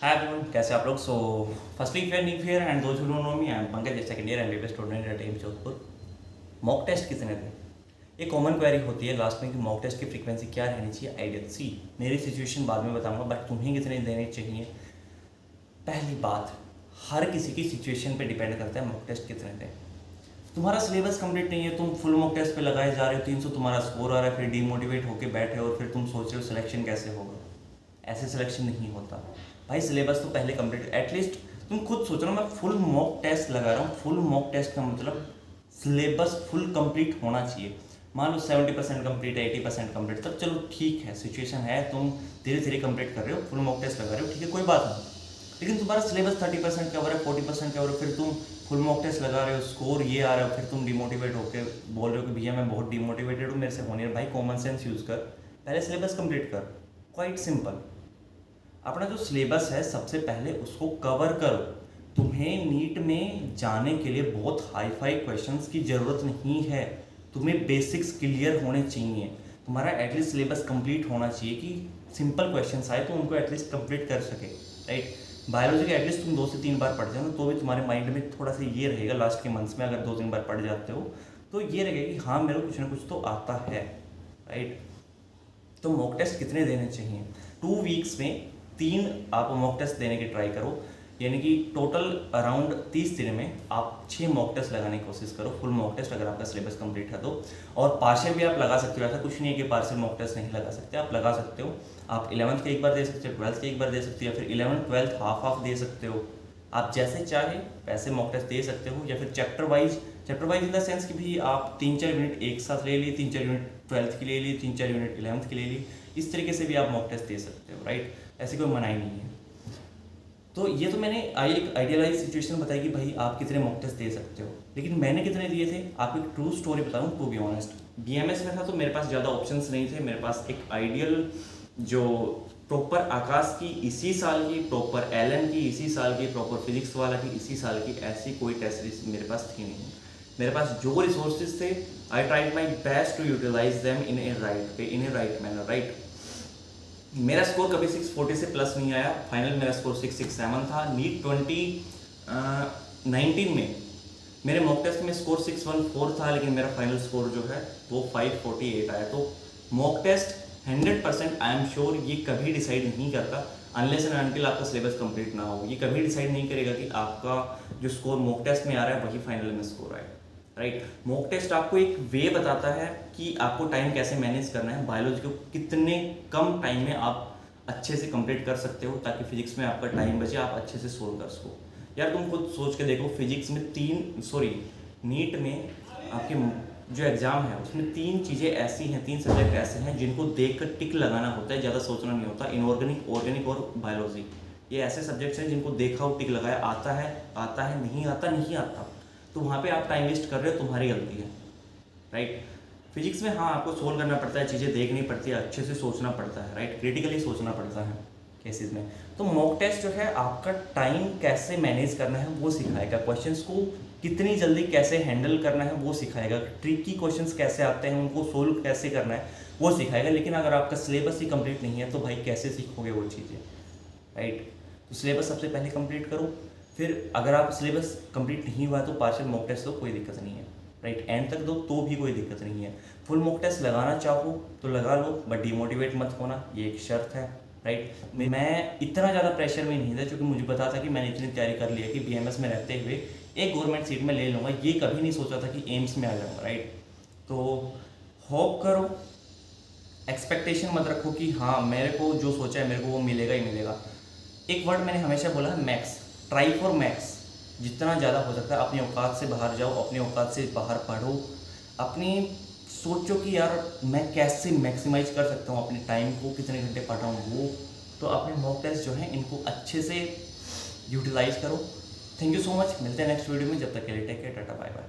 Hi everyone, कैसे आप लोग। So firstly if you are new here and those who don't know me, I am Pankaj, second year MBBS student at AIIMS Jodhpur. Mock test कितने थे? एक common query होती है last में कि मॉक टेस्ट की फ्रीक्वेंसी क्या रहनी चाहिए आइडियल। सी मेरी सिचुएशन बाद में बताऊंगा, बट तुम्हें कितने देने चाहिए। पहली बात, हर किसी की सिचुएशन पे डिपेंड करता है मॉक टेस्ट कितने थे। तुम्हारा सिलेबस कंप्लीट नहीं है, तुम फुल मॉक टेस्ट पे लगाए जा रहे हो, 300 तुम्हारा स्कोर आ रहा है, फिर डीमोटिवेट होकर बैठे हो और फिर तुम सोच रहे हो सिलेक्शन कैसे होगा। ऐसे सिलेक्शन नहीं होता भाई। सिलेबस तो पहले कंप्लीट, एटलीस्ट तुम खुद सोच रहे हो। मैं फुल मॉक टेस्ट लगा रहा हूँ, फुल मॉक टेस्ट का मतलब सिलेबस फुल कंप्लीट होना चाहिए। मान लो 70% कंप्लीट है, 80% कंप्लीट, तब चलो ठीक है, सिचुएशन है, तुम धीरे धीरे कंप्लीट कर रहे हो, फुल मॉक टेस्ट लगा रहे हो, ठीक है, कोई बात नहीं। लेकिन तुम्हारा सिलेबस 30% कवर है, 40% कवर है, फिर तुम फुल मॉक टेस्ट लगा रहे हो, स्कोर ये आ रहा है, फिर तुम डिमोटिवेट होकर बोल रहे हो कि भैया मैं बहुत डिमोटिवेटेड हूँ, मेरे से होने भाई। कॉमन सेंस यूज़ कर, पहले सिलेबस कंप्लीट कर। Quite simple. अपना जो सिलेबस है सबसे पहले उसको कवर करो। तुम्हें नीट में जाने के लिए बहुत हाई फाई क्वेश्चंस की ज़रूरत नहीं है, तुम्हें बेसिक्स क्लियर होने चाहिए। तुम्हारा एटलीस्ट सिलेबस कंप्लीट होना चाहिए कि सिंपल क्वेश्चंस आए तो उनको एटलीस्ट कंप्लीट कर सके, राइट। बायोलॉजी के एटलीस्ट तुम 2 से 3 बार पढ़ जाओ तो भी तुम्हारे माइंड में थोड़ा सा ये रहेगा। लास्ट के मंथ्स में अगर 2-3 बार पढ़ जाते हो तो ये रहेगा कि हाँ मेरे को कुछ ना कुछ तो आता है, राइट। तो मॉक टेस्ट कितने देने चाहिए? 2 वीक्स में 3 आप मॉक टेस्ट देने की ट्राई करो, यानी कि टोटल अराउंड 30 दिन में आप 6 मॉक टेस्ट लगाने की कोशिश करो, फुल मॉक टेस्ट, अगर आपका सिलेबस कंप्लीट है तो। और पार्शियल भी आप लगा सकते हो, ऐसा कुछ नहीं है कि पार्शियल मॉक टेस्ट नहीं लगा सकते, आप लगा सकते हो। आप 11th के एक बार दे सकते हो, 12th के एक बार दे सकते हो, या फिर 11th 12th हाफ हाफ दे सकते हो। आप जैसे चाहे वैसे मॉक टेस्ट दे सकते हो, या फिर chapter wise in the sense कि भी आप 3-4 यूनिट एक साथ ले लिए, 3-4 यूनिट 12th की ले ली, 3-4 यूनिट 11th की ले ली, इस तरीके से भी आप मॉक टेस्ट दे सकते हो, राइट। ऐसी कोई मनाही नहीं है। तो ये तो मैंने एक आइडियलाइज सिचुएशन बताई कि भाई आप कितने मॉक टेस्ट दे सकते हो, लेकिन मैंने कितने दिए थे आपको एक ट्रू स्टोरी बताऊं। टू बी ऑनेस्ट, बीएमएस में था तो मेरे पास ज़्यादा ऑप्शंस नहीं थे। मेरे पास एक आइडियल जो प्रॉपर आकाश की इसी साल की, प्रॉपर एलन की इसी साल की, प्रॉपर फिजिक्स वाला की इसी साल की, ऐसी कोई टेस्ट सीरीज मेरे पास थी नहीं। मेरे पास जो रिसोर्सेज थे, I tried my best to utilize them in a right way, in a right manner, right. मेरा स्कोर कभी 640 से प्लस नहीं आया। फाइनल मेरा स्कोर 667 था। नीट 2019 में मेरे मॉक टेस्ट में स्कोर 614 था, लेकिन मेरा फाइनल स्कोर जो है वो 548 आया। तो mock test 100% I am sure ये कभी डिसाइड नहीं करता अनलेस एंड अनटिल आपका सिलेबस कंप्लीट ना हो। ये कभी डिसाइड नहीं करेगा कि आपका जो स्कोर मॉक टेस्ट में आ रहा है वही फाइनल में स्कोर आए, राइट। मॉक टेस्ट आपको एक वे बताता है कि आपको टाइम कैसे मैनेज करना है, बायोलॉजी को कितने कम टाइम में आप अच्छे से कंप्लीट कर सकते हो, ताकि फिजिक्स में आपका टाइम बचे, आप अच्छे से सोल्व कर सको। यार तुम खुद सोच के देखो, फिजिक्स में नीट में आपके जो एग्ज़ाम है उसमें 3 चीज़ें ऐसी हैं, 3 सब्जेक्ट ऐसे हैं जिनको देख कर टिक लगाना होता है, ज़्यादा सोचना नहीं होता। इनऑर्गेनिक, ऑर्गेनिक और बायोलॉजी, ये ऐसे सब्जेक्ट्स हैं जिनको देखा हो, टिक लगाया, आता है, नहीं आता। तो वहाँ पे आप टाइम वेस्ट कर रहे हो, तुम्हारी गलती है, राइट। फिजिक्स में हाँ आपको सोल्व करना पड़ता है, चीज़ें देखनी पड़ती है, अच्छे से सोचना पड़ता है, राइट, क्रिटिकली सोचना पड़ता है केसेस में। तो मॉक टेस्ट जो है आपका टाइम कैसे मैनेज करना है वो सिखाएगा, क्वेश्चंस को कितनी जल्दी कैसे हैंडल करना है वो सिखाएगा, ट्रिकी क्वेश्चंस कैसे आते हैं उनको सोल्व कैसे करना है वो सिखाएगा। लेकिन अगर आपका सिलेबस ही कंप्लीट नहीं है तो भाई कैसे सीखोगे वो चीज़ें, राइट। तो सिलेबस सबसे पहले कंप्लीट करो, फिर अगर आप सिलेबस कंप्लीट नहीं हुआ तो पार्शियल मॉक टेस्ट दो, कोई दिक्कत नहीं है, राइट। एंड तक दो तो भी कोई दिक्कत नहीं है। फुल मॉक टेस्ट लगाना चाहो तो लगा लो, बट डिमोटिवेट मत होना, ये एक शर्त है, राइट। मैं इतना ज़्यादा प्रेशर में नहीं था क्योंकि मुझे पता था कि मैंने इतनी तैयारी कर ली है कि बीएमएस में रहते हुए एक गवर्नमेंट सीट में ले लूँगा। ये कभी नहीं सोचा था कि एम्स में आ जाऊँगा, राइट। तो होप करो, एक्सपेक्टेशन मत रखो कि हाँ मेरे को जो सोचा है मेरे को वो मिलेगा ही मिलेगा। एक वर्ड मैंने हमेशा बोला है, मैक्स, ट्राई फॉर मैक्स। जितना ज़्यादा हो सकता है अपनी औकात से बाहर जाओ, अपनी औकात से बाहर पढ़ो, अपनी सोचो कि यार मैं कैसे मैक्सिमाइज कर सकता हूँ अपने टाइम को, कितने घंटे पढ़ रहा हूँ वो। तो अपने मॉक टेस्ट जो है इनको अच्छे से यूटिलाइज करो। थैंक यू सो मच, मिलते हैं नेक्स्ट वीडियो में, जब तक के लिए take care, tata bye bye.